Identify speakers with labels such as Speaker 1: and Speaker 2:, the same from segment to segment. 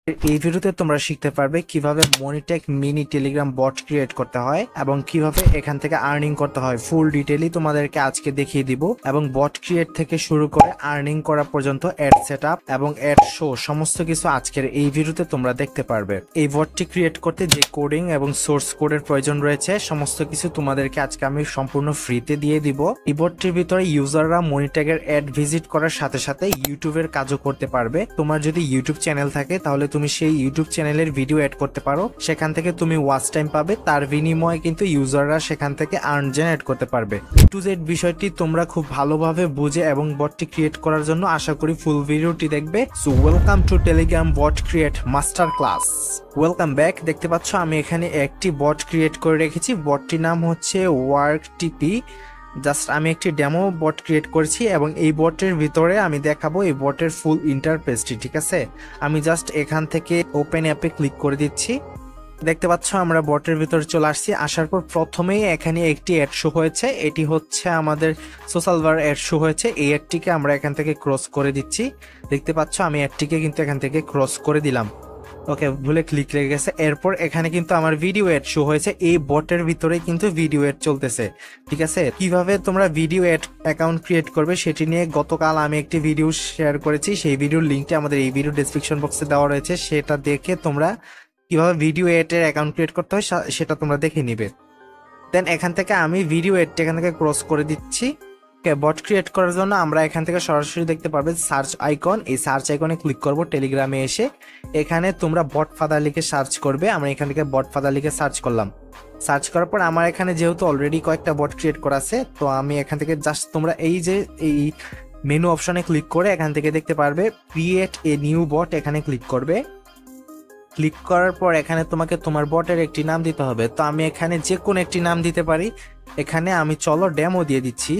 Speaker 1: এই ভিডিওতে তোমরা শিখতে পারবে কিভাবে মনিটেক মিনি টেলিগ্রাম বট ক্রিয়েট করতে হয় এবং কিভাবে এখান থেকে আর্নিং করতে হয়। ফুল ডিটেইলই তোমাদেরকে আজকে দেখিয়ে দিব এবং বট ক্রিয়েট থেকে শুরু করে আর্নিং করা পর্যন্ত অ্যাড সেটআপ এবং অ্যাড শো সমস্ত কিছু আজকের এই ভিডিওতে তোমরা দেখতে পারবে। এই বটটি ক্রিয়েট করতে যে কোডিং এবং সোর্স কোডের প্রয়োজন রয়েছে সমস্ত কিছু তোমাদেরকে আজকে আমি সম্পূর্ণ ফ্রিতে দিয়ে দিব। এই বটটির ভিতরে ইউজাররা মনিটেকের অ্যাড ভিজিট করার সাথে সাথে ইউটিউবের কাজও করতে পারবে। তোমার যদি ইউটিউব চ্যানেল থাকে তাহলে তুমি সেই ইউটিউব চ্যানেলের ভিডিও অ্যাড করতে পারো, সেখান থেকে তুমি ওয়াচ টাইম পাবে, তার বিনিময়ে কিন্তু ইউজাররা সেখান থেকে আর্ন জেনারেট করতে পারবে। টু জেড বিষয়টি তোমরা খুব ভালোভাবে বুঝে এবং বটটি ক্রিয়েট করার জন্য আশা করি ফুল ভিডিওটি দেখবে। So welcome to Telegram bot create master class. Welcome back. দেখতে পাচ্ছ আমি এখানে একটি বট ক্রিয়েট করে রেখেছি। বটটির নাম হচ্ছে ওয়ার্ক টিপি। জাস্ট আমি একটি ডেমো বট ক্রিয়েট করেছি এবং এই বটের ভিতরে আমি দেখাবো এই বটের ফুল ইন্টারফেসটি। ঠিক আছে, আমি জাস্ট এখান থেকে ওপেন অ্যাপে ক্লিক করে দিচ্ছি। দেখতে পাচ্ছ আমরা বটের ভিতরে চলে আসছি। আসার পর প্রথমেই এখানে একটি অ্যাড শো হয়েছে, এটি হচ্ছে আমাদের সোশ্যাল বার অ্যাড শো হয়েছে। এই অ্যাডটিকে আমরা এখান থেকে ক্রস করে দিচ্ছি। দেখতে পাচ্ছ আমি অ্যাডটিকে কিন্তু এখান থেকে ক্রস করে দিলাম। ওকে, ভুলে ক্লিক লেগে গেছে। এরপর এখানে কিন্তু আমার ভিডিও অ্যাড শো হয়েছে। এই বটের ভিতরে কিন্তু ভিডিও অ্যাড চলতেছে। ঠিক আছে, কিভাবে তোমরা ভিডিও অ্যাড অ্যাকাউন্ট ক্রিয়েট করবে সেটি নিয়ে গতকাল আমি একটি ভিডিও শেয়ার করেছি। সেই ভিডিওর লিঙ্কটি আমাদের এই ভিডিও ডেসক্রিপশন বক্সে দেওয়া রয়েছে, সেটা দেখে তোমরা কিভাবে ভিডিও অ্যাডের অ্যাকাউন্ট ক্রিয়েট করতে হয় সেটা তোমরা দেখে নিবে। দেন এখান থেকে আমি ভিডিও অ্যাডটা এখান থেকে ক্রস করে দিচ্ছি। বট ক্রিয়েট করার জন্য আমরা এখান থেকে সরাসরি দেখতে পারবে সার্চ আইকন। এই সার্চ আইকনে ক্লিক করব। টেলিগ্রামে এসে এখানে তোমরা বট ফাদার লিখে সার্চ করবে। আমরা এখান থেকে বট ফাদার লিখে সার্চ করলাম। সার্চ করার পর আমার এখানে যেহেতু অলরেডি কয়েকটা বট ক্রিয়েট করা আছে, তো আমি এখান থেকে জাস্ট তোমরা এই যে এই মেনু অপশনে ক্লিক করে এখান থেকে দেখতে পারবে ক্রিয়েট এ নিউ বট, এখানে ক্লিক করবে। ক্লিক করার পর এখানে তোমাকে তোমার বটের একটি নাম দিতে হবে। তো আমি এখানে যে কোনো একটি নাম দিতে পারি। এখানে আমি চলো ডেমো দিয়ে দিচ্ছি।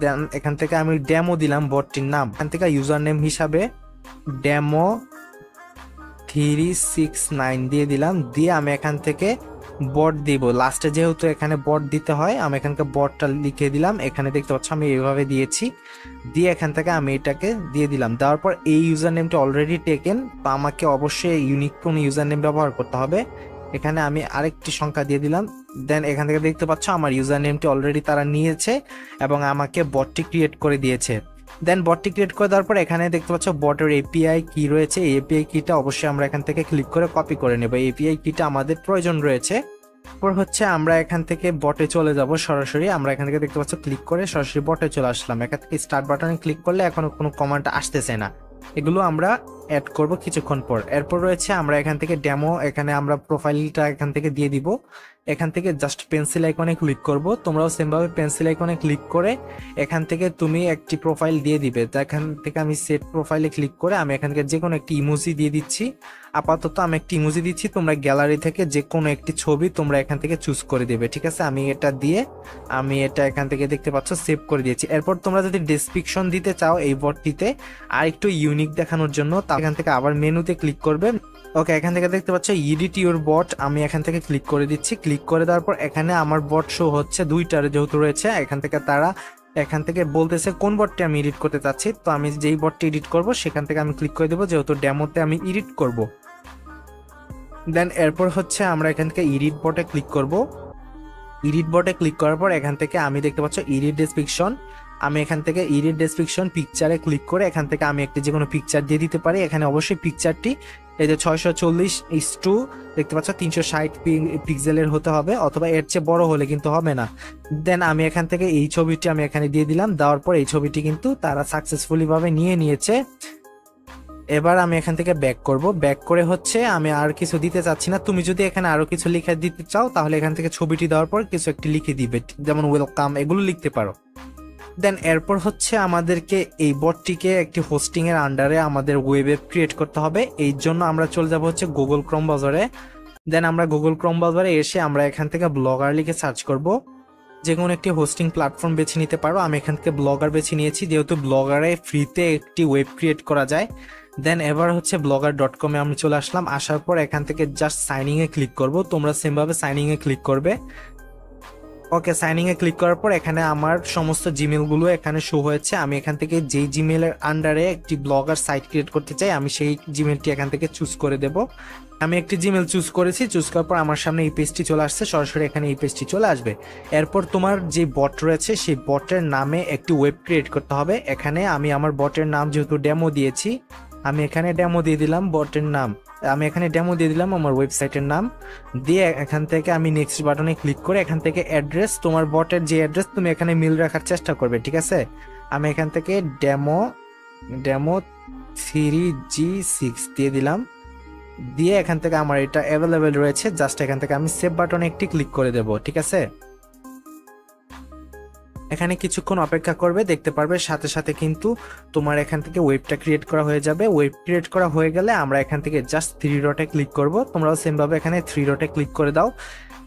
Speaker 1: দেন এখান থেকে আমি ডেমো দিলাম বটটির নাম। এখান থেকে ইউজার নেম হিসাবে ডেমো 369 দিয়ে দিলাম। দিয়ে আমি এখান থেকে বট দিব লাস্টে, যেহেতু এখানে বট দিতে হয় আমি এখানকে বটটা লিখে দিলাম। এখানে দেখতে পাচ্ছ আমি এইভাবে দিয়েছি। দিয়ে এখান থেকে আমি এটাকে দিয়ে দিলাম। দেওয়ার পর এই ইউজার নেমটা অলরেডি টেকেন, তো আমাকে অবশ্যই ইউনিক কোন ইউজার নেম ব্যবহার করতে হবে। এখানে আমি আরেকটি সংখ্যা দিয়ে দিলাম। দেন এখান থেকে দেখতে পাচ্ছ আমার ইউজার নেমটি অলরেডি তারা নিয়েছে এবং আমাকে বটটি ক্রিয়েট করে দিয়েছে। দেন বটটি ক্রিয়েট করে দেওয়ার পর এখানে দেখতে পাচ্ছ বটের এপিআই কি রয়েছে। এই এপিআই কিটা অবশ্যই আমরা এখান থেকে ক্লিক করে কপি করে নেব। এপিআই কিটা আমাদের প্রয়োজন রয়েছে। তারপর হচ্ছে আমরা এখান থেকে বটে চলে যাব সরাসরি। আমরা এখান থেকে দেখতে পাচ্ছ ক্লিক করে সরাসরি বটে চলে আসলাম। এখান থেকে স্টার্ট বাটনে ক্লিক করলে এখনো কোনো কমান্ড আসতেছে না, এগুলো আমরা অ্যাড করব কিছুক্ষণ পর। এরপর রয়েছে আমরা এখান থেকে ডেমো, এখানে আমরা প্রোফাইলটা এখান থেকে দিয়ে দিব। এখান থেকে জাস্ট পেন্সিল আইকনে ক্লিক করব। তোমরাও সেমভাবে পেন্সিল আইকনে ক্লিক করে এখান থেকে তুমি একটি প্রোফাইল দিয়ে দিবে। তো এখান থেকে আমি সেট প্রোফাইলে ক্লিক করে আমি এখান থেকে যে কোনো একটি ইমোজি দিয়ে দিচ্ছি। আপাতত আমি একটি ইমোজি দিচ্ছি, তোমরা গ্যালারি থেকে যে কোনো একটি ছবি তোমরা এখান থেকে চুজ করে দেবে। ঠিক আছে, আমি এটা দিয়ে আমি এটা এখান থেকে দেখতে পাচ্ছ সেভ করে দিয়েছি। এরপর তোমরা যদি ডেসক্রিপশন দিতে চাও এই বটটিতে আর একটু ইউনিক দেখানোর জন্য, তা এখান থেকে আবার মেনুতে ক্লিক করবে। ওকে, এখান থেকে দেখতে পাচ্ছ এডিট ইউর বট, আমি এখান থেকে ক্লিক করে দিচ্ছি। ক্লিক করে দেওয়ার পর এখানে আমার বট শো হচ্ছে দুইটার যেহেতু রয়েছে। এখান থেকে তারা এখান থেকে বলতেছে কোন বটটি আমি এডিট করতে চাচ্ছি। তো আমি যেই বটটি এডিট করব সেখান থেকে আমি ক্লিক করে দেবো, যেহেতু ডেমোতে আমি এডিট করব। দেন এরপর হচ্ছে আমরা এখান থেকে এডিট বটে ক্লিক করব। এডিট বটে ক্লিক করার পর এখান থেকে আমি দেখতে পাচ্ছ এডিট ডেসক্রিপশন। আমি এখান থেকে এডিট ডেসক্রিপশন পিকচারে ক্লিক করে এখান থেকে আমি একটি যে কোনো পিকচার দিয়ে দিতে পারি। এখানে অবশ্যই পিকচারটি এই যে 640:2 দেখতে পাচ্ছ 360 পিক্সেলের হতে হবে, অথবা এর চেয়ে বড় হলে কিন্তু হবে না। দেন আমি এখান থেকে এই ছবিটি আমি এখানে দিয়ে দিলাম। দেওয়ার পর এই ছবিটি কিন্তু তারা সাকসেসফুলি ভাবে নিয়ে নিয়েছে। এবার আমি এখান থেকে ব্যাক করব। ব্যাক করে হচ্ছে আমি আর কিছু দিতে চাচ্ছি না। তুমি যদি এখানে আরো কিছু লিখে দিতে চাও তাহলে এখান থেকে ছবিটি দেওয়ার পর কিছু একটি লিখে দিবে, যেমন ওয়েলকাম, এগুলো লিখতে পারো। দেন এরপর হচ্ছে আমাদেরকে এই বটটিকে একটি হোস্টিং এর আন্ডারে আমাদের ওয়েবে ক্রিয়েট করতে হবে। এই জন্য আমরা চলে যাব হচ্ছে গুগল ক্রোম ব্রাউজারে। দেন আমরা গুগল ক্রোম ব্রাউজারে এসে আমরা এখান থেকে ব্লগার লিখে সার্চ করব। যে কোনো একটি হোস্টিং প্ল্যাটফর্ম বেছে নিতে পারো। আমি এখান থেকে ব্লগার বেছে নিয়েছি, যেহেতু ব্লগারে ফ্রিতে একটি ওয়েব ক্রিয়েট করা যায়। দেন এবার হচ্ছে blogger.com এ আমি চলে আসলাম। আসার পর এখান থেকে জাস্ট সাইনিং এ ক্লিক করব। তোমরা সেমভাবে সাইনিং এ ক্লিক করবে। ওকে, সাইনিং এ ক্লিক করার পর এখানে আমার সমস্ত জিমেল গুলো এখানে শো হয়েছে। আমি এখান থেকে যেই জিমেলের আন্ডারে একটি ব্লগার সাইট ক্রিয়েট করতে চাই, আমি সেই জিমেলটি এখান থেকে চুজ করে দেব। আমি একটি জিমেল চুজ করেছি, চুজ করার পর আমার সামনে এই পেজটি চলে আসছে, সরাসরি এখানে এই পেজটি চলে আসবে। এরপর তোমার যে বট রয়েছে সেই বটের নামে একটি ওয়েব ক্রিয়েট করতে হবে। এখানে আমি আমার বটের নাম যেহেতু ডেমো দিয়েছি, আমি এখানে ডেমো দিয়ে দিলাম বটের নাম, আমি এখানে ডেমো দিয়ে দিলাম আমার ওয়েবসাইটের নাম দিয়ে এখান থেকে আমি নেক্সট বাটনে ক্লিক করে এখান থেকে অ্যাড্রেস, তোমার বটের যে অ্যাড্রেস তুমি এখানে মিল রাখার চেষ্টা করবে, ঠিক আছে। আমি এখান থেকে ডেমো 3G6 দিয়ে দিলাম, দিয়ে এখান থেকে আমার এটা অ্যাভেলেবেল রয়েছে। জাস্ট এখান থেকে আমি সেভ বাটনে একটি ক্লিক করে দেব, ঠিক আছে। এখানে কিছুক্ষণ অপেক্ষা করবে, দেখতে পারবে সাথে সাথে কিন্তু তোমার এখান থেকে ওয়েবটা ক্রিয়েট করা হয়ে যাবে। ওয়েব ক্রিয়েট করা হয়ে গেলে আমরা এখান থেকে জাস্ট 3 ডটে ক্লিক করব। তোমরাও সেম ভাবে এখানে 3 ডটে ক্লিক করে দাও।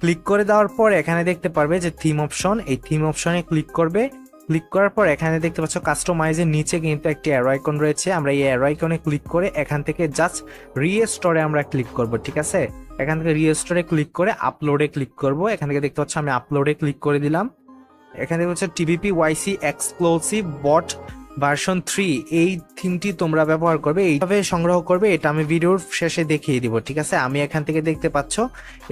Speaker 1: ক্লিক করে দেওয়ার পর এখানে দেখতে পারবে যে থিম অপশন, এই থিম অপশনে ক্লিক করবে। ক্লিক করার পর এখানে দেখতে পাচ্ছ কাস্টমাইজের নিচে কিন্তু একটি অ্যারো আইকন রয়েছে, আমরা এই অ্যারো আইকনে ক্লিক করে এখান থেকে জাস্ট রিস্টোরে আমরা ক্লিক করব, ঠিক আছে। এখান থেকে রিস্টোরে ক্লিক করে আপলোডে ক্লিক করব। এখান থেকে দেখতে পাচ্ছ আমি আপলোডে ক্লিক করে দিলাম। এখানে হচ্ছে টিবিপি ওয়াইসি এক্সক্লুসিভ বট ভার্সন 3, এই থিমটি তোমরা ব্যবহার করবে, এইভাবে সংগ্রহ করবে। এটা আমি ভিডিওর শেষে দেখিয়ে দিব, ঠিক আছে। আমি এখান থেকে দেখতে পাচ্ছ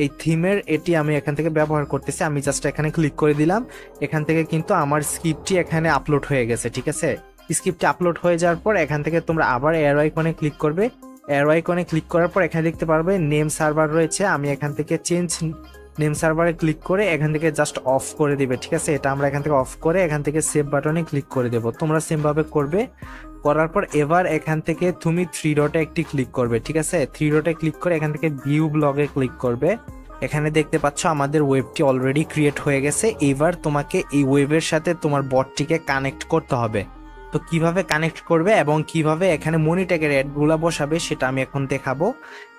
Speaker 1: এই থিমের এটি আমি এখান থেকে ব্যবহার করতেছি। আমি জাস্ট এখানে ক্লিক করে দিলাম, এখান থেকে কিন্তু আমার স্ক্রিপ্টটি এখানে আপলোড হয়ে গেছে, ঠিক আছে। স্ক্রিপ্টটি আপলোড হয়ে যাওয়ার পর এখান থেকে তোমরা আবার অ্যারো আইকনে ক্লিক করবে। অ্যারো আইকনে ক্লিক করার পর এখানে দেখতে পারবে নেম সার্ভার রয়েছে, আমি এখান থেকে চেঞ্জ নেম সার্ভারে ক্লিক করে এখান থেকে জাস্ট অফ করে দিবে, ঠিক আছে। এটা আমরা এখান থেকে অফ করে এখান থেকে সেভ বাটনে ক্লিক করে দেব। তোমরা সেম ভাবে করবে। করার পর এবার এখান থেকে তুমি 3 ডটে একটি ক্লিক করবে, ঠিক আছে। 3 ডটে ক্লিক করে এখান থেকে ভিউ ব্লগে ক্লিক করবে। এখানে দেখতে পাচ্ছ আমাদের ওয়েবটি অলরেডি ক্রিয়েট হয়ে গেছে। এবার তোমাকে এই ওয়েবের সাথে তোমার বটটিকে কানেক্ট করতে হবে। তো কিভাবে কানেক্ট করবে এবং কিভাবে এখানে মনি ট্যাগের অ্যাডগুলো বসাবে সেটা আমি এখন দেখাবো।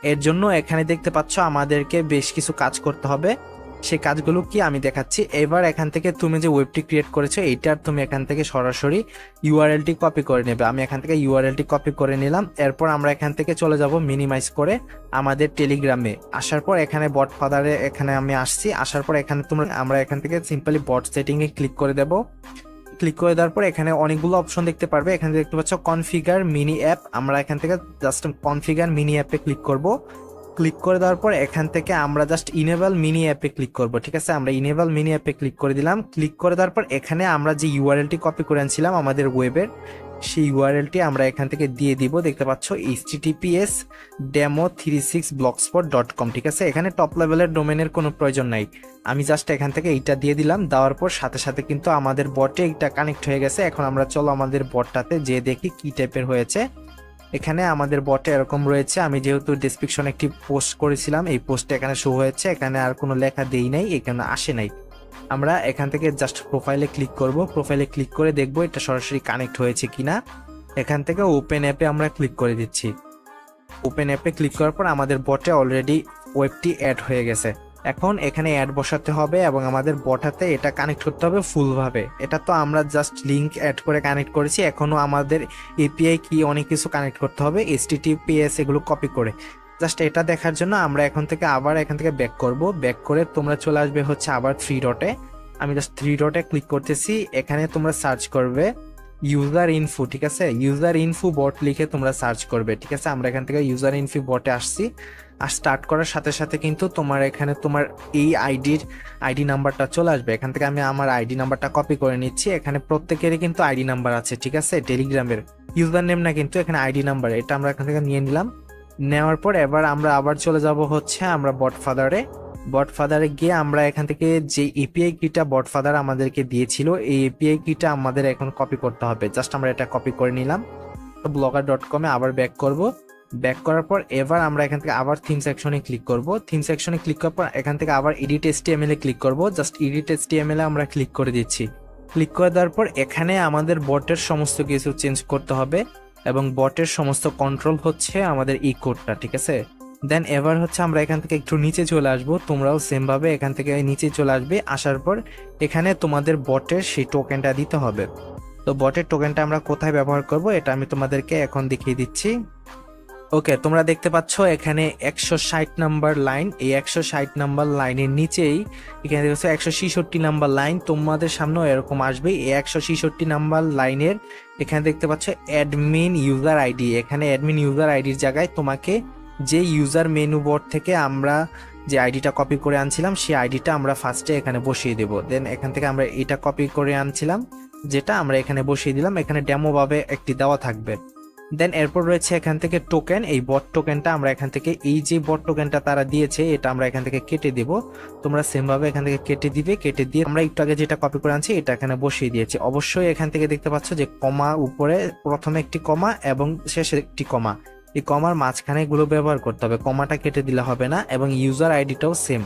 Speaker 1: এর জন্য এখানে দেখতে পাচ্ছ আমাদেরকে বেশ কিছু কাজ করতে হবে। সেই কাজগুলো কি আমি দেখাচ্ছি। এবার এখান থেকে তুমি যে ওয়েবটি ক্রিয়েট করেছো এইটার তুমি এখান থেকে সরাসরি ইউআরএলটি কপি করে নেবে। আমি এখান থেকে ইউআরএলটি কপি করে নিলাম। এরপর আমরা এখান থেকে চলে যাব মিনিমাইজ করে আমাদের টেলিগ্রামে। আসার পর এখানে বট ফাদারে এখানে আমি আসছি। আসার পর এখানে আমরা এখান থেকে সিম্পলি বট সেটিং এ ক্লিক করে দেব। ক্লিক করে দেওয়ার পর এখানে অনেকগুলো অপশন দেখতে পারবে। এখানে দেখতে পাচ্ছ কনফিগার মিনি অ্যাপ, আমরা এখান থেকে জাস্ট কনফিগার মিনি অ্যাপে ক্লিক করব। ক্লিক করে দেওয়ার পর এখান থেকে আমরা জাস্ট ইনেবল মিনি অ্যাপে ক্লিক করব, ঠিক আছে। আমরা ইনেবল মিনি অ্যাপে ক্লিক করে দিলাম। ক্লিক করে দেওয়ার পর এখানে আমরা যে ইউআরএলটি কপি করে আনছিলাম আমাদের ওয়েবের, সেই ইউআরএলটি আমরা এখান থেকে দিয়ে দিব। দেখতে পাচ্ছ https demo36blogspot.com, ঠিক আছে। এখানে টপ লেভেলের ডোমেনের কোনো প্রয়োজন নাই, আমি জাস্ট এখান থেকে এইটা দিয়ে দিলাম। দেওয়ার পর সাথে সাথে কিন্তু আমাদের বটে এটা কানেক্ট হয়ে গেছে। এখন আমরা চলো আমাদের বটটাতে যে দেখি কি টাইপের হয়েছে। এখানে আমাদের বটে এরকম রয়েছে। আমি যেহেতু ডেসক্রিপশনে একটি পোস্ট করেছিলাম, এই পোস্টে এখানে শো হয়েছে, এখানে আর কোনো লেখা দেই নাই, এখানে আসে নাই। আমরা এখান থেকে জাস্ট প্রোফাইলে ক্লিক করব। প্রোফাইলে ক্লিক করে দেখব এটা সরাসরি কানেক্ট হয়েছে কিনা। এখান থেকে ওপেন অ্যাপে আমরা ক্লিক করে দিচ্ছি। ওপেন অ্যাপে ক্লিক করার পর আমাদের বটে অলরেডি ওয়েবটি অ্যাড হয়ে গেছে। এখন এখানে অ্যাড বসাতে হবে এবং আমাদের বটাতে এটা কানেক্ট করতে হবে ফুলভাবে। এটা তো আমরা জাস্ট লিংক অ্যাড করে কানেক্ট করেছি, এখনো আমাদের এপিআই কি অনেক কিছু কানেক্ট করতে হবে, HTTPS এগুলো কপি করে। জাস্ট এটা দেখার জন্য আমরা এখন থেকে আবার এখান থেকে ব্যাক করব। ব্যাক করে তোমরা চলে আসবে হচ্ছে আবার 3 ডটে। আমি জাস্ট 3 ডটে ক্লিক করতেছি। এখানে তোমরা সার্চ করবে ইউজার ইনফো, ঠিক আছে। ইউজার ইনফো বট লিখে তোমরা সার্চ করবে, ঠিক আছে। আমরা এখান থেকে ইউজার ইনফো বটে আসছি। আর স্টার্ট করার সাথে সাথে কিন্তু তোমার এখানে তোমার এই আইডি নাম্বারটা চলে আসবে। এখান থেকে আমি আমার আইডি নাম্বারটা কপি করে নিচ্ছি। এখানে প্রত্যেকেরই কিন্তু আইডি নাম্বার আছে, ঠিক আছে। টেলিগ্রামের ইউজার নেম না কিন্তু এখানে আইডি নাম্বার, এটা আমরা এখান থেকে নিয়ে নিলাম। নেওয়ার পর এবার আমরা আবার চলে যাব হচ্ছে আমরা বটফাদারে গিয়ে আমরা এখান থেকে যে এপিআই কিটা বটফাদার আমাদেরকে দিয়েছিল, এই এপিআই কিটা আমাদের এখন কপি করতে হবে। জাস্ট আমরা এটা কপি করে নিলাম। blogger.com এ আবার ব্যাক করব। ব্যাক করার পর এবার আমরা এখান থেকে আবার থিম সেকশনে ক্লিক করব। থিম সেকশনে ক্লিক করার পর এখান থেকে আবার এডিট HTML এ ক্লিক করব। জাস্ট এডিট HTML এ আমরা ক্লিক করে দিচ্ছি। ক্লিক করে দেওয়ার পর এখানে আমাদের বটের সমস্ত কিছু চেঞ্জ করতে হবে এবং বটের সমস্ত কন্ট্রোল হচ্ছে আমাদের এই কোডটা, ঠিক আছে। দেন এবার হচ্ছে আমরা এখান থেকে একটু নিচে চলে আসবো। তোমরাও সেম ভাবে এখান থেকে নিচে চলে আসবে। আসার পর এখানে তোমাদের বটের সেই টোকেনটা দিতে হবে। তো বটের টোকেনটা আমরা কোথায় ব্যবহার করব এটা আমি তোমাদেরকে এখন দেখিয়ে দিচ্ছি। ওকে, তোমরা দেখতে পাচ্ছ এখানে 160 নাম্বার লাইন, এই 160 নাম্বার লাইনের নিচেই এখানে দেখছো 166 নাম্বার লাইন, তোমাদের সামনেও এরকম আসবে। এই 166 নাম্বার লাইনের এখানে দেখতে পাচ্ছ অ্যাডমিন ইউজার আইডি, এখানে অ্যাডমিন ইউজার আইডির জায়গায় তোমাকে যে ইউজার মেনু বোর্ড থেকে আমরা যে আইডিটা কপি করে আনছিলাম সেই আইডিটা আমরা ফার্স্টে এখানে বসিয়ে দেব। দেন এখান থেকে আমরা এটা কপি করে আনছিলাম যেটা আমরা এখানে বসিয়ে দিলাম, এখানে ডেমো ভাবে একটি দেওয়া থাকবে। দেন এরপর রয়েছে এখান থেকে টোকেন, এই বট টোকেনটা আমরা এখান থেকে এই যে বট টোকেনটা তারা দিয়েছে এটা আমরা এখান থেকে কেটে দিব। তোমরা সেম ভাবে এখান থেকে কেটে দিবে, কেটে দিয়ে আমরা একটু আগে যেটা কপি করে আনছি এটা এখানে বসিয়ে দিয়েছি। অবশ্যই এখান থেকে দেখতে পাচ্ছ যে কমা, উপরে প্রথমে একটি কমা এবং শেষে একটি কমা, এই কমার মাঝখানে এগুলো ব্যবহার করতে হবে, কমাটা কেটে দিলে হবে না। এবং ইউজার আইডিটাও সেম।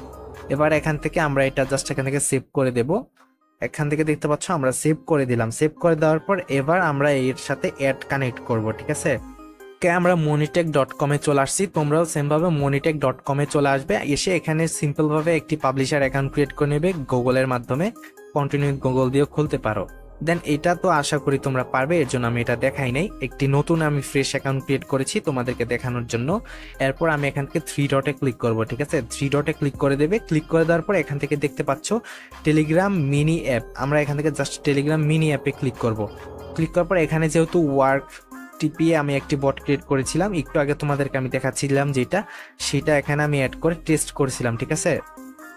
Speaker 1: এবার এখান থেকে আমরা এটা জাস্ট এখান থেকে সেভ করে দেব। এখান থেকে দেখতে পাচ্ছ আমরা সেভ করে দিলাম। সেভ করে দেওয়ার পর এবার আমরা এর সাথে অ্যাড কানেক্ট করব, ঠিক আছে। আমরা monitech.com-এ চলে আসছি, তোমরাও সেম ভাবে monitech.com-এ চলে আসবে। এসে এখানে সিম্পল ভাবে একটি পাবলিশার অ্যাকাউন্ট ক্রিয়েট করে নেবে গুগলের মাধ্যমে, কন্টিনিউ গুগল দিয়েও খুলতে পারো। দেন এটা তো আশা করি তোমরা পারবে, এর জন্য আমি এটা দেখাই নাই, একটি নতুন আমি ফ্রেশ অ্যাকাউন্ট ক্রিয়েট করেছি তোমাদেরকে দেখানোর জন্য। এরপর আমি এখান থেকে 3 ডটে ক্লিক করব, ঠিক আছে। 3 ডটে ক্লিক করে দেবে। ক্লিক করে দেওয়ার পর এখান থেকে দেখতে পাচ্ছ টেলিগ্রাম মিনি অ্যাপ, আমরা এখান থেকে জাস্ট টেলিগ্রাম মিনি অ্যাপে ক্লিক করব। ক্লিক করার পর এখানে যেহেতু ওয়ার্ক টিপিয়ে আমি একটি বট ক্রিয়েট করেছিলাম, একটু আগে তোমাদেরকে আমি দেখাচ্ছিলাম যেটা, সেটা এখানে আমি অ্যাড করে টেস্ট করেছিলাম, ঠিক আছে।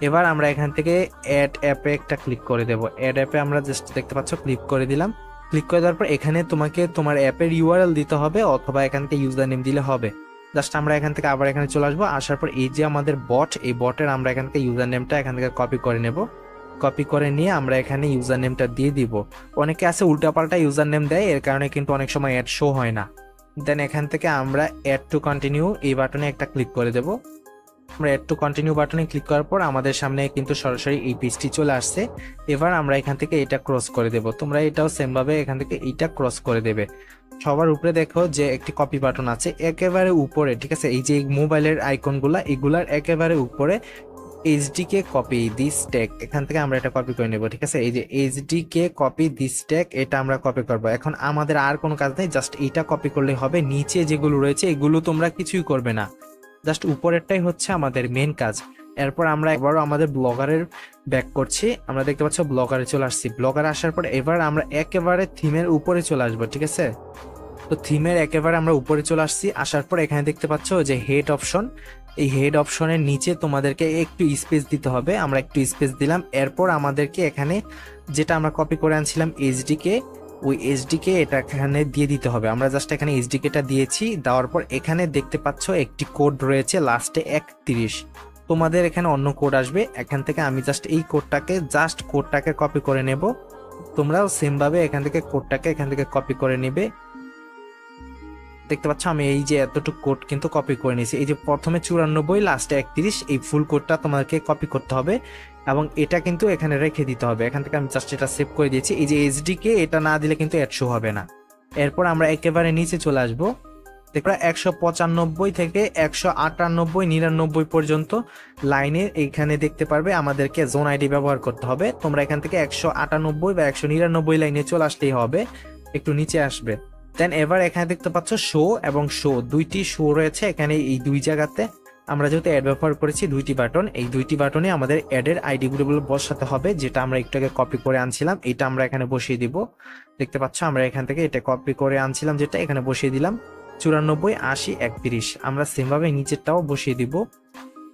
Speaker 1: এবার আমরা এখান থেকে অ্যাড অ্যাপে একটা ক্লিক করে দেব। অ্যাড অ্যাপে আমরা জাস্ট দেখতে পাচ্ছ ক্লিক করে দিলাম। ক্লিক করে দেওয়ার পর এখানে তোমাকে তোমার অ্যাপের ইউআরএল দিতে হবে অথবা এখান থেকে ইউজার নেম দিলে হবে। জাস্ট আমরা এখান থেকে আবার এখানে চলে আসবো। আসার পর এই যে আমাদের বট, এই বটের আমরা এখান থেকে ইউজার নেমটা এখান থেকে কপি করে নেব। কপি করে নিয়ে আমরা এখানে ইউজার নেমটা দিয়ে দিব। অনেকে আছে উল্টাপাল্টা ইউজার নেম দেয়, এর কারণে কিন্তু অনেক সময় অ্যাড শো হয় না। দেন এখান থেকে আমরা অ্যাড টু কন্টিনিউ এই বাটনে একটা ক্লিক করে দেব। আমরা অ্যাড টু কন্টিনিউ বাটনে ক্লিক করার পর আমাদের সামনে কিন্তু সরাসরি এই পেজটি চলে আসছে। এবার আমরা এখান থেকে এটা ক্রস করে দেব। তোমরা এটাও সেম ভাবে এখান থেকে এইটা ক্রস করে দেবে। সবার উপরে দেখো যে একটি কপি বাটন আছে একেবারে উপরে, ঠিক আছে। এই যে মোবাইলের আইকনগুলা, এগুলার একেবারে উপরে এইচডিকে কপি দিস ট্যাগ, এখান থেকে আমরা এটা কপি করে নেব, ঠিক আছে। এই যে এইচডিকে কপি দিস ট্যাগ, এটা আমরা কপি করব। এখন আমাদের আর কোনো কাজ নেই, জাস্ট এইটা কপি করলে হবে। নিচে যেগুলো রয়েছে এগুলো তোমরা কিছুই করবে না, জাস্ট উপরেরটাই হচ্ছে আমাদের মেন কাজ। এরপর আমরা এবারও আমাদের ব্লগারের ব্যাক করছি, আমরা দেখতে পাচ্ছি ব্লগারে চলে আসছি। ব্লগারে আসার পর এবার আমরা একেবারে থিমের উপরে চলে আসবো, ঠিক আছে। তো থিমের একেবারে আমরা উপরে চলে আসছি। আসার পর এখানে দেখতে পাচ্ছ যে হেড অপশন, এই হেড অপশনের নিচে তোমাদেরকে একটু স্পেস দিতে হবে, আমরা একটু স্পেস দিলাম। এরপর আমাদেরকে এখানে যেটা আমরা কপি করে আনছিলাম এইচডিকে, ওই এইচডিকে এটা এখানে দিয়ে দিতে হবে। আমরা জাস্ট এখানে এইচডিকেটা দিয়েছি। দেওয়ার পর এখানে দেখতে পাচ্ছ একটি কোড রয়েছে লাস্টে 31, তোমাদের এখানে অন্য কোড আসবে। এখান থেকে আমি জাস্ট এই কোডটাকে কপি করে নেব। তোমরাও সেম ভাবে এখান থেকে কোডটাকে এখান থেকে কপি করে নেবে। দেখতে পাচ্ছ আমি এই যে এতটুকু কোড কিন্তু কপি করে নিয়েছি। এই যে প্রথমে 94 লাস্টে 31, এই ফুল কোডটা তোমাদেরকে কপি করতে হবে এবং এটা কিন্তু এখানে রেখে দিতে হবে। এখান থেকে আমি জাস্ট এটা সেভ করে দিয়েছি। এই যে এইচডিকে এটা না দিলে কিন্তু অ্যাড শো হবে না। এরপর আমরা একেবারে নিচে চলে আসবো। দেখো 195 থেকে 198 99 পর্যন্ত লাইনে এইখানে দেখতে পারবে আমাদেরকে জোন আইডি ব্যবহার করতে হবে। তোমরা এখান থেকে 198 বা 199 লাইনে চলে আসলেই হবে, একটু নিচে আসবে। দেন এবার এখানে দেখতে পাচ্ছ শো এবং শো, দুইটি শো রয়েছে এখানে। এই দুই জায়গাতে আমরা যেহেতু অ্যাড ব্যবহার করেছি দুইটি বাটন, এই দুইটি বাটনে আমাদের অ্যাডের আইডিগুলো বসাতে হবে, যেটা আমরা একটু আগে কপি করে আনছিলাম এটা আমরা এখানে বসিয়ে দিব। দেখতে পাচ্ছ আমরা এখান থেকে এটা কপি করে আনছিলাম, যেটা এখানে বসিয়ে দিলাম 94 80 31। আমরা সেম ভাবে নিচেরটাও বসিয়ে দিব।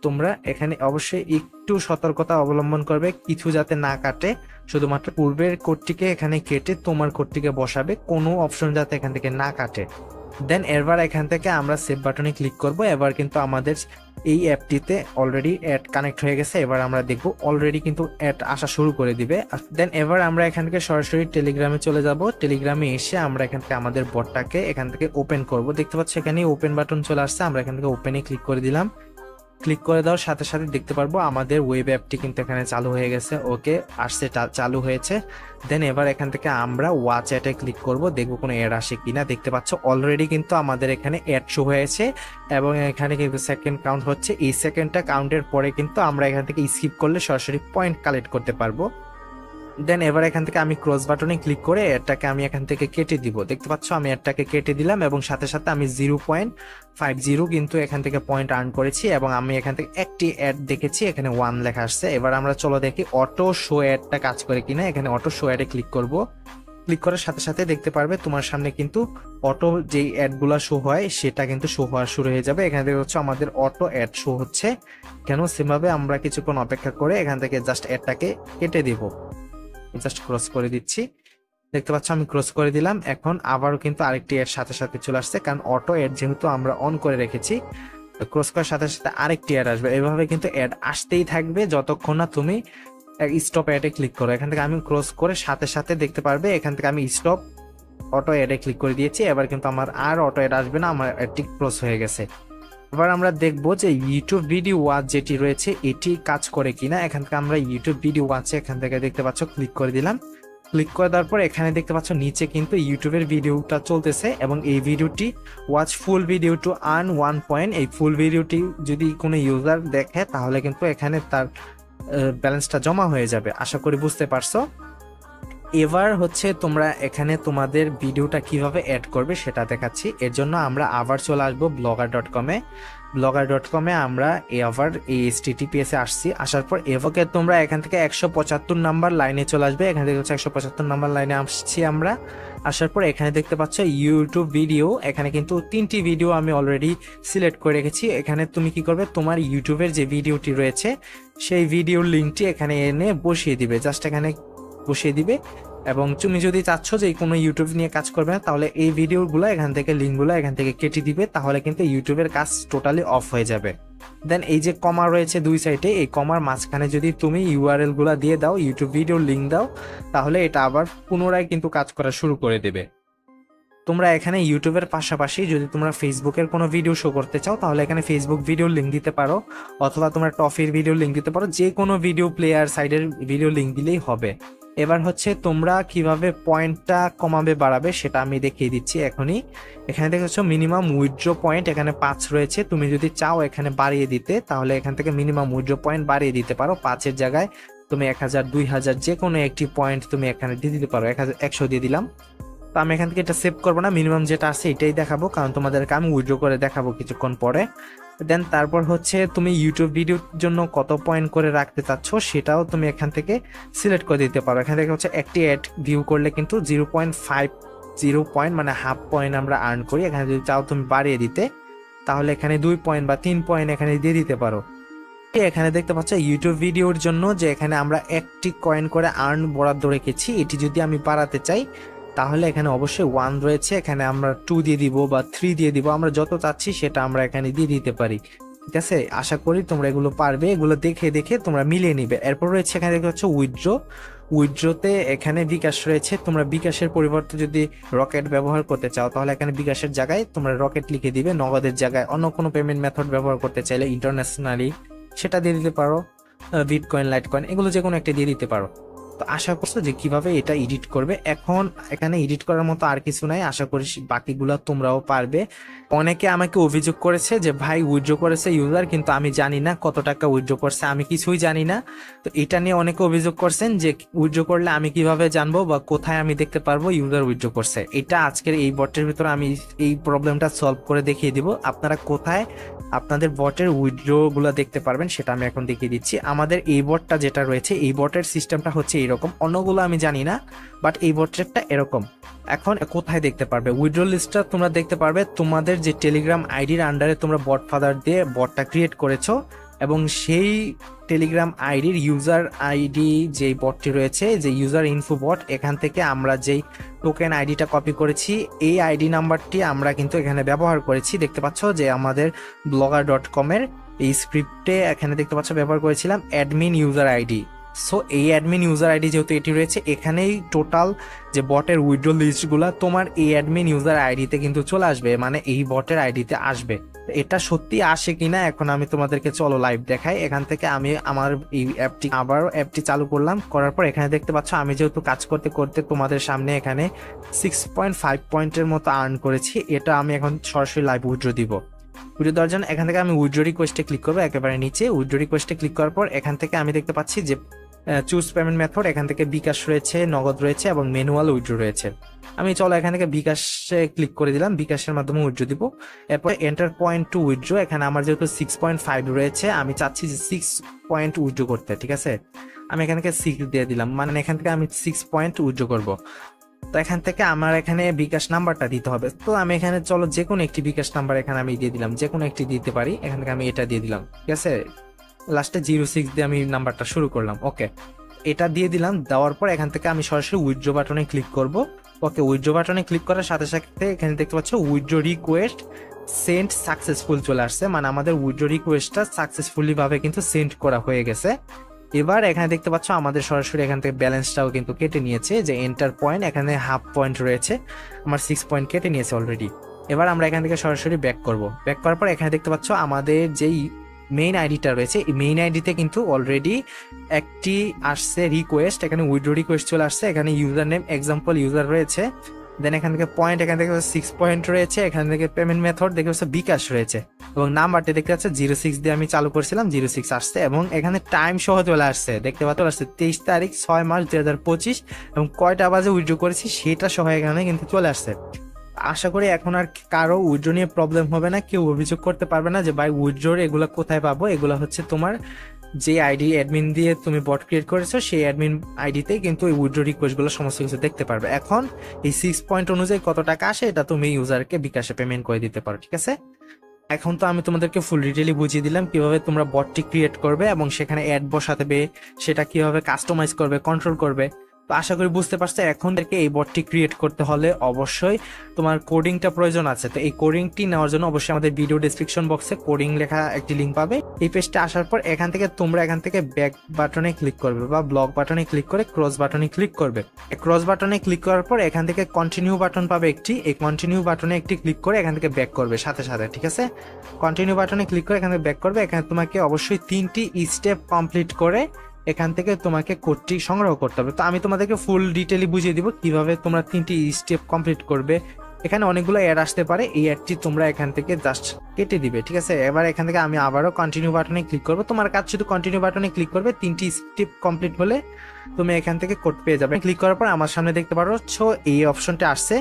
Speaker 1: তোমরা এখানে অবশ্যই একটু সতর্কতা অবলম্বন করবে, কিছু যাতে না কাটে। শুধুমাত্র পূর্বের কোডটিকে এখানে কেটে তোমার কোডটিকে বসাবে, কোনো অপশন যাতে এখান থেকে না কাটে। দেন এবার এখান থেকে আমরা সেভ বাটনে ক্লিক করব। এবার কিন্তু আমাদের এই অ্যাপটিতে অলরেডি অ্যাড কানেক্ট হয়ে গেছে। এবার আমরা দেখব অলরেডি কিন্তু অ্যাড আসা শুরু করে দিবে। দেন এবার আমরা এখান থেকে সরাসরি টেলিগ্রামে চলে যাব। টেলিগ্রামে এসে আমরা এখান থেকে আমাদের বটটাকে এখান থেকে ওপেন করব। দেখতে পাচ্ছ এখানে ওপেন বাটন চলে আসছে, আমরা এখান থেকে ওপেনে ক্লিক করে দিলাম। ক্লিক করে দেওয়ার সাথে সাথে দেখতে পারবো আমাদের ওয়েব অ্যাপটি কিন্তু এখানে চালু হয়ে গেছে। ওকে আসছে, চালু হয়েছে। দেন এবার এখান থেকে আমরা ওয়াচ অ্যাডে ক্লিক করব, দেখবো কোনো অ্যাড আসে কিনা। দেখতে পাচ্ছ অলরেডি কিন্তু আমাদের এখানে অ্যাড শো হয়েছে এবং এখানে কিন্তু সেকেন্ড কাউন্ট হচ্ছে। এই সেকেন্ডটা কাউন্টের পরে কিন্তু আমরা এখান থেকে স্কিপ করলে সরাসরি পয়েন্ট কালেক্ট করতে পারবো। দেন এবার এখান থেকে আমি ক্রস বাটনে ক্লিক করে এটাকে আমি এখান থেকে কেটে দিব। দেখতে পাচ্ছ আমি এটাকে কেটে দিলাম এবং সাথে সাথে আমি 0.50 কিন্তু এখান থেকে পয়েন্ট আর্ন করেছি এবং আমি এখান থেকে একটি অ্যাড দেখেছি, এখানে 1 লেখা আসছে। এবার আমরা চলো দেখি অটো শো অ্যাডটা কাজ করে কিনা। এখানে অটো শো অ্যাডে ক্লিক করব। ক্লিক করার সাথে সাথে দেখতে পারবে তোমার সামনে কিন্তু অটো যেই অ্যাডগুলো শো হয় সেটা কিন্তু শো হওয়া শুরু হয়ে যাবে। এখানে দেখতে হচ্ছে আমাদের অটো অ্যাড শো হচ্ছে কেন, সেমভাবে আমরা কিছুক্ষণ অপেক্ষা করে এখান থেকে জাস্ট অ্যাডটাকে কেটে দিব। জাস্ট ক্রস করে দিচ্ছি, দেখতে পাচ্ছ আমি ক্রস করে দিলাম। এখন আবারও কিন্তু আরেকটি এর সাথে সাথে চলে আসছে, কারণ অটো এড যেহেতু আমরা অন করে রেখেছি। ক্রস করার সাথে সাথে আরেকটি অ্যাড আসবে, এভাবে কিন্তু অ্যাড আসতেই থাকবে যতক্ষণ না তুমি স্টপ অ্যাডে ক্লিক করো। এখান থেকে আমি ক্রস করে সাথে সাথে দেখতে পারবে এখান থেকে আমি স্টপ অটো অ্যাডে ক্লিক করে দিয়েছি। এবার কিন্তু আমার আর অটো অ্যাড আসবে না, আমার অ্যাডটি ক্রস হয়ে গেছে। এবার আমরা দেখবো যে ইউটিউব ভিডিও ওয়াচ যেটি রয়েছে এটি কাজ করে কিনা। এখান থেকে আমরা ইউটিউব ভিডিও ওয়াচে এখান থেকে দেখতে পাচ্ছ ক্লিক করে দিলাম। ক্লিক করে দেওয়ার পর এখানে দেখতে পাচ্ছ নিচে কিন্তু ইউটিউবের ভিডিওটা চলতেছে এবং এই ভিডিওটি watch full video to earn 1 point. এই ফুল ভিডিওটি যদি কোনো ইউজার দেখে তাহলে কিন্তু এখানে তার ব্যালেন্সটা জমা হয়ে যাবে। আশা করি বুঝতে পারছো। এবার হচ্ছে তোমরা এখানে তোমাদের ভিডিওটা কিভাবে অ্যাড করবে সেটা দেখাচ্ছি। এর জন্য আমরা আবার চলে আসবো blogger.com-এ। blogger.com-এ আমরা আবার এই HTTPS এ আসছি। আসার পর এভাবে তোমরা এখান থেকে 175 নাম্বার লাইনে চলে আসবে। এখান থেকে হচ্ছে 175 নাম্বার লাইনে আসছি আমরা। আসার পর এখানে দেখতে পাচ্ছ ইউটিউব ভিডিও, এখানে কিন্তু 3টি ভিডিও আমি অলরেডি সিলেক্ট করে রেখেছি। এখানে তুমি কি করবে, তোমার ইউটিউবের যে ভিডিওটি রয়েছে সেই ভিডিওর লিঙ্কটি এখানে এনে বসিয়ে দিবে। জাস্ট এখানে বসিয়ে দিবে এবং তুমি যদি চাচ্ছ যে কোনো ইউটিউব নিয়ে কাজ করবে না তাহলে এই ভিডিওগুলো এখান থেকে লিঙ্কগুলো এখান থেকে কেটে দিবে, তাহলে কিন্তু ইউটিউবের কাজ টোটালি অফ হয়ে যাবে। দেন এই যে কমা রয়েছে দুই সাইডে, এই কমার মাঝখানে যদি তুমি ইউআরএল গুলা দিয়ে দাও, ইউটিউব ভিডিওর লিঙ্ক দাও, তাহলে এটা আবার পুনরায় কিন্তু কাজ করা শুরু করে দেবে। তোমরা এখানে ইউটিউবের পাশাপাশি যদি তোমরা ফেসবুকের কোনো ভিডিও শো করতে চাও তাহলে এখানে ফেসবুক ভিডিওর লিঙ্ক দিতে পারো, অথবা তোমরা টফির ভিডিওর লিঙ্ক দিতে পারো, যে কোনো ভিডিও প্লেয়ার সাইডের ভিডিও লিঙ্ক দিলেই হবে। এবার হচ্ছে তোমরা কিভাবে পয়েন্টটা কমাবে বাড়াবে সেটা আমি দেখিয়ে দিচ্ছি এখনই। এখানে দেখছো মিনিমাম উইথড্র পয়েন্ট এখানে 5 রয়েছে। তুমি যদি চাও এখানে বাড়িয়ে দিতে তাহলে এখান থেকে মিনিমাম উইথড্র পয়েন্ট বাড়িয়ে দিতে পারো। 5-এর জায়গায় তুমি 1000, 2000 যে কোনো একটি পয়েন্ট তুমি এখানে দিয়ে দিতে পারো। 100 দিয়ে দিলাম। তো আমি এখান থেকে এটা সেভ করবো না, মিনিমাম যেটা আছে এটাই দেখাবো, কারণ তোমাদেরকে আমি উইথড্র করে দেখাবো কিছুক্ষণ পরে। দেন তারপর হচ্ছে তুমি ইউটিউব ভিডিওর জন্য কত পয়েন্ট করে রাখতে চাচ্ছ সেটাও তুমি এখান থেকে সিলেক্ট করে দিতে পারো। এখান থেকে হচ্ছে একটি অ্যাড ভিউ করলে কিন্তু 0.50 পয়েন্ট মানে হাফ পয়েন্ট আমরা আর্ন করি। এখানে যদি চাও তুমি বাড়িয়ে দিতে তাহলে এখানে 2 পয়েন্ট বা 3 পয়েন্ট এখানে দিয়ে দিতে পারো। এখানে দেখতে পাচ্ছ ইউটিউব ভিডিওর জন্য যে এখানে আমরা একটি কয়েন করে আর্ন বরাদ্দ রেখেছি, এটি যদি আমি বাড়াতে চাই তাহলে এখানে অবশ্যই 1 রয়েছে, এখানে আমরা 2 দিয়ে দিব বা 3 দিয়ে দিব, আমরা যত চাচ্ছি সেটা আমরা এখানে দিয়ে দিতে পারি। ঠিক আছে, আশা করি তোমরা এগুলো পারবে, এগুলো দেখে দেখে তোমরা মিলিয়ে নিবে। এরপর রয়েছে এখানে দেখতে পাচ্ছ উইথড্রতে এখানে বিকাশ রয়েছে। তোমরা বিকাশের পরিবর্তে যদি রকেট ব্যবহার করতে চাও তাহলে এখানে বিকাশের জায়গায় তোমরা রকেট লিখে দিবে। নগদের জায়গায় অন্য কোনো পেমেন্ট মেথড ব্যবহার করতে চাইলে ইন্টারন্যাশনালি সেটা দিয়ে দিতে পারো, বিটকয়েন, লাইটকয়েন, এগুলো যে কোনো একটা দিয়ে দিতে পারো। তো আশা করছো যে কিভাবে এটা এডিট করবে। এখন এখানে এডিট করার মতো আর কিছু নাই, আশা করি বাকিগুলো তোমরাও পারবে। অনেকে আমাকে অভিযোগ করেছে যে ভাই উইথড্র করেছে ইউজার কিন্তু আমি জানি না কত টাকা উইথড্র করছে, আমি কিছুই জানি না। তো এটা নিয়ে অনেকে অভিযোগ করছেন যে উইথড্র করলে আমি কিভাবে জানবো বা কোথায় আমি দেখতে পারবো ইউজার উইথড্র করছে। এটা আজকের এই বটের ভিতরে আমি এই প্রবলেমটা সলভ করে দেখিয়ে দিব। আপনারা কোথায় আপনাদের বটের উইথড্র গুলো দেখতে পারবেন সেটা আমি এখন দেখিয়ে দিচ্ছি। আমাদের এই বটটা যেটা রয়েছে এই বটের সিস্টেমটা হচ্ছে এইরকম, অন্যগুলো আমি জানি না, বাট এই বটেরটা এরকম। এখন কোথায় দেখতে পারবে উইথড্র লিস্টটা তোমরা দেখতে পারবে তোমাদের যে টেলিগ্রাম আইডির আন্ডারে তোমরা বট ফাদার দিয়ে বটটা ক্রিয়েট করেছো এবং সেই টেলিগ্রাম আইডির ইউজার আইডি যে বটটি রয়েছে, যে ইউজার ইনফো বট, এখান থেকে আমরা যেই টোকেন আইডিটা কপি করেছি এই আইডি নাম্বারটি আমরা কিন্তু এখানে ব্যবহার করেছি। দেখতে পাচ্ছ যে আমাদের blogger.com এর এই স্ক্রিপ্টে এখানে দেখতে পাচ্ছ ব্যবহার করেছিলাম অ্যাডমিন ইউজার আইডি। সো এই অ্যাডমিন ইউজার আইডি যেহেতু এটি রয়েছে, এখানেই টোটাল যে বটের উইথড্র লিস্টগুলো তোমার এই অ্যাডমিন ইউজার আইডিতে কিন্তু চলে আসবে, মানে এই বটের আইডিতে আসবে। এটা সত্যি আসে কিনা এখন আমি তোমাদেরকে চলো লাইভ দেখাই। এখান থেকে আমি আমার এই অ্যাপটি চালু করলাম, করার পর এখানে দেখতে পাচ্ছ আমি যেহেতু কাজ করতে করতে তোমাদের সামনে এখানে 6.5 পয়েন্টের মতো আর্ন করেছি। এটা আমি এখন সরাসরি লাইভ উইথড্র দিব। উইথড্র দেওয়ার জন্য এখান থেকে আমি উইথড্র রিকোয়েস্টে ক্লিক করবো, একেবারে নিচে উইথড্র রিকোয়েস্টে ক্লিক করার পর এখান থেকে আমি দেখতে পাচ্ছি যে চুজ পেমেন্ট মেথড, এখান থেকে বিকাশ রয়েছে, নগদ রয়েছে এবং ম্যানুয়াল উইথড্র রয়েছে। আমি চলো এখান থেকে বিকাশে ক্লিক করে দিলাম, বিকাশের মাধ্যমে উইথড্র দিব। এরপর এন্টার পয়েন্ট টু উইথড্র, এখানে আমার যেহেতু 6.5 রয়েছে, আমি চাচ্ছি যে 6 পয়েন্ট উইথড্র করতে, ঠিক আছে। আমি এখান থেকে 6 দিয়ে দিলাম, মানে এখান থেকে আমি 6 পয়েন্ট উইথড্র করব। তো এখান থেকে আমার এখানে বিকাশ নাম্বারটা দিতে হবে। তো আমি এখানে চলো যে কোনো একটি বিকাশ নাম্বার এখানে আমি দিয়ে দিলাম, যে কোনো একটি দিতে পারি। এখান থেকে আমি এটা দিয়ে দিলাম, ঠিক আছে। লাস্টে 06 দিয়ে আমি নাম্বারটা শুরু করলাম। ওকে, এটা দিয়ে দিলাম। দেওয়ার পর এখান থেকে আমি সরাসরি উইথড্র বাটনে ক্লিক করব। ওকে, উইথড্র বাটনে ক্লিক করার সাথে সাথে এখানে দেখতে পাচ্ছ উইথড্র রিকোয়েস্ট সেন্ড সাকসেসফুল চলে আসছে, মানে আমাদের উইথড্র রিকোয়েস্টটা সাকসেসফুলি ভাবে কিন্তু সেন্ড করা হয়ে গেছে। এবার এখানে দেখতে পাচ্ছ আমাদের সরাসরি এখান থেকে ব্যালেন্সটাও কিন্তু কেটে নিয়েছে, যে এন্টার পয়েন্ট এখানে হাফ পয়েন্ট রয়েছে, আমার 6 পয়েন্ট কেটে নিয়েছে অলরেডি। এবার আমরা এখান থেকে সরাসরি ব্যাক করব। ব্যাক করার পর এখানে দেখতে পাচ্ছ আমাদের যেই মেইন আইডিটা রয়েছে, এই মেইন আইডিতে কিন্তু অলরেডি একটি আসছে রিকোয়েস্ট, এখানে উইথড্র রিকোয়েস্ট চলে আসছে। এখানে ইউজার নেম এক্সাম্পল ইউজার রয়েছে, দেন এখান থেকে পয়েন্ট, এখান থেকে 6 পয়েন্ট রয়েছে, এখান থেকে পেমেন্ট মেথড দেখতে পাচ্ছ বিকাশ রয়েছে, এবং নাম্বারটি দেখতে পাচ্ছ 06 দিয়ে আমি চালু করেছিলাম, 06 আসছে, এবং এখানে টাইম সহ চলে আসছে, দেখতে পাচ্ছ আসছে 23 তারিখ 6 মার্চ 2025, এবং কয়টা বাজে উইথড্র করেছি সেটা সহ এখানে কিন্তু চলে আসছে। আশা করি এখন আর কারো উইথড্র নিয়ে প্রবলেম হবে না, কেউ অভিযোগ করতে পারবে না যে ভাই উইথড্র এগুলো কোথায় পাবো। এগুলো হচ্ছে তোমার যে আইডি অ্যাডমিন দিয়ে তুমি বট ক্রিয়েট করেছো, সেই অ্যাডমিন আইডিতেই কিন্তু এই উইথড্র রিকোয়েস্ট গুলো সমস্ত কিছু দেখতে পারবে। এখন এই 6 পয়েন্ট অনুযায়ী কত টাকা আসে এটা তুমি ইউজারকে বিকাশে পেমেন্ট করে দিতে পারো, ঠিক আছে। এখন তো আমি তোমাদেরকে ফুল ডিটেইলি বুঝিয়ে দিলাম কিভাবে তোমরা বটটি ক্রিয়েট করবে এবং সেখানে অ্যাড বসাতে, সেটা কিভাবে কাস্টমাইজ করবে, কন্ট্রোল করবে। তো আশা করি বুঝতে পারছো। এখন থেকে এই বটটি ক্রিয়েট করতে হলে অবশ্যই তোমার কোডিংটা প্রয়োজন আছে। তো এই কোডিংটি নেওয়ার জন্য অবশ্যই আমাদের ভিডিও ডেসক্রিপশন বক্সে কোডিং লেখা একটি লিঙ্ক পাবে। এই পেজটা আসার পর এখান থেকে তোমরা এখান থেকে ব্যাক বাটনে ক্লিক করবে বা ব্লক বাটনে ক্লিক করে ক্রস বাটনে ক্লিক করবে। ক্রস বাটনে ক্লিক করার পর এখান থেকে কন্টিনিউ বাটন পাবে একটি, এই কন্টিনিউ বাটনে একটি ক্লিক করে এখান থেকে ব্যাক করবে সাথে সাথে, ঠিক আছে। কন্টিনিউ বাটনে ক্লিক করে এখানে ব্যাক করবে। এখানে তোমাকে অবশ্যই 3টি স্টেপ কমপ্লিট করে এখান থেকে তোমাকে কোডটি সংগ্রহ করতে হবে। তো আমি তোমাদেরকে ফুল ডিটেইলি বুঝিয়ে দিব কিভাবে তোমরা 3টি স্টেপ কমপ্লিট করবে। এখানে অনেকগুলো অ্যাড আসতে পারে, এই অ্যাডটি তোমরা এখান থেকে জাস্ট কেটে দিবে, ঠিক আছে। এবার এখান থেকে আমি আবারও কন্টিনিউ বাটনে ক্লিক করবো। তোমার কাজ শুধু কন্টিনিউ বাটনে ক্লিক করবে, 3টি স্টেপ কমপ্লিট হলে তুমি এখান থেকে কোড পেয়ে যাবে। ক্লিক করার পর আমার সামনে দেখতে পাচ্ছ এই অপশনটা আসছে।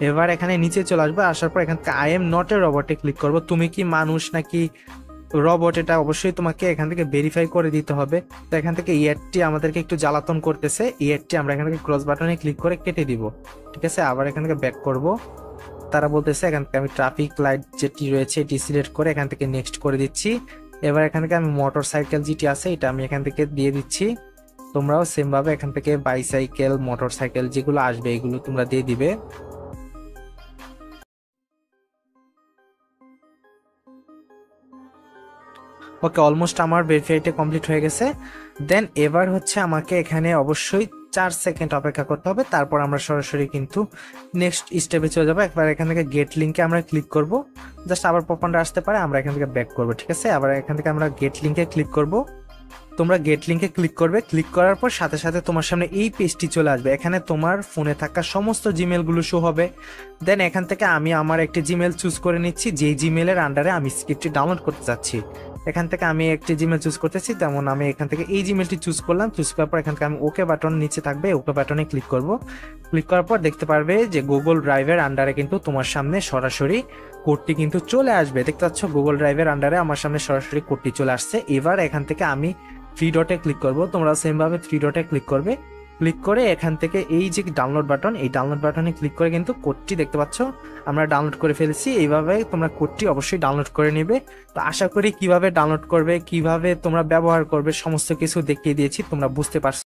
Speaker 1: এবার এখানে নিচে চলে আসবে, আসার পর এখান থেকে আই এম নট এ রোবটে ক্লিক করবো। তুমি কি মানুষ নাকি রোবট, এটা অবশ্যই তোমাকে এখান থেকে ভেরিফাই করে দিতে হবে। তো এখান থেকে এই অ্যাডটি আমাদেরকে একটু জ্বালাতন করতেছে, এই অ্যাডটি আমরা এখান থেকে ক্রস বাটনে ক্লিক করে কেটে দিব, ঠিক আছে। আবার এখান থেকে ব্যাক করব। তারা বলতেছে এখান থেকে আমি ট্রাফিক লাইট যেটি রয়েছে এটি সিলেক্ট করে এখান থেকে নেক্সট করে দিচ্ছি। এবার এখান থেকে আমি মোটর সাইকেল যেটি আছে এটা আমি এখান থেকে দিয়ে দিচ্ছি। তোমরাও সেম ভাবে এখান থেকে বাইসাইকেল, মোটর সাইকেল যেগুলো আসবে এগুলো তোমরা দিয়ে দিবে। ওকে, অলমোস্ট আমার ভেরিফাইটা কমপ্লিট হয়ে গেছে। দেন এবার হচ্ছে আমাকে এখানে অবশ্যই 4 সেকেন্ড অপেক্ষা করতে হবে, তারপর আমরা সরাসরি কিন্তু নেক্সট স্টেপে চলে যাবো। একবার এখান থেকে গেট লিঙ্কে আমরা ক্লিক করব, জাস্ট আবার পপআন্ডার আসতে পারে, আমরা এখান থেকে ব্যাক করবো, ঠিক আছে। আবার এখান থেকে আমরা গেট লিঙ্কে ক্লিক করব। তোমরা গেট লিঙ্কে ক্লিক করবে, ক্লিক করার পর সাথে সাথে তোমার সামনে এই পেজটি চলে আসবে। এখানে তোমার ফোনে থাকা সমস্ত জিমেলগুলো শো হবে। দেন এখান থেকে আমি আমার একটি জিমেল চুজ করে নিচ্ছি, যেই জিমেলের আন্ডারে আমি স্ক্রিপ্টটি ডাউনলোড করতে চাচ্ছি। এখান থেকে আমি একটি জিমেল চুজ করতেছি, তেমন আমি এখান থেকে এই জিমেলটি চুজ করলাম। চুজ করার পর এখান থেকে আমি ওকে বাটন নিচে থাকবে, ওকে বাটনে ক্লিক করব। ক্লিক করার পর দেখতে পারবে যে গুগল ড্রাইভের আন্ডারে কিন্তু তোমার সামনে সরাসরি কোডটি কিন্তু চলে আসবে। দেখতে পাচ্ছ গুগল ড্রাইভের আন্ডারে আমার সামনে সরাসরি কোডটি চলে আসছে। এবার এখান থেকে আমি 3 ডটে ক্লিক করব, তোমরা সেম ভাবে 3 ডটে ক্লিক করবে। ক্লিক করে এখান থেকে এই যে ডাউনলোড বাটন, এই ডাউনলোড বাটনে ক্লিক করে কিন্তু কোডটি দেখতে পাচ্ছ আমরা ডাউনলোড করে ফেলেছি। এইভাবে তোমরা কোডটি অবশ্যই ডাউনলোড করে নেবে। তো আশা করি কিভাবে ডাউনলোড করবে, কিভাবে তোমরা ব্যবহার করবে সমস্ত কিছু দেখিয়ে দিয়েছি, তোমরা বুঝতে পারছো।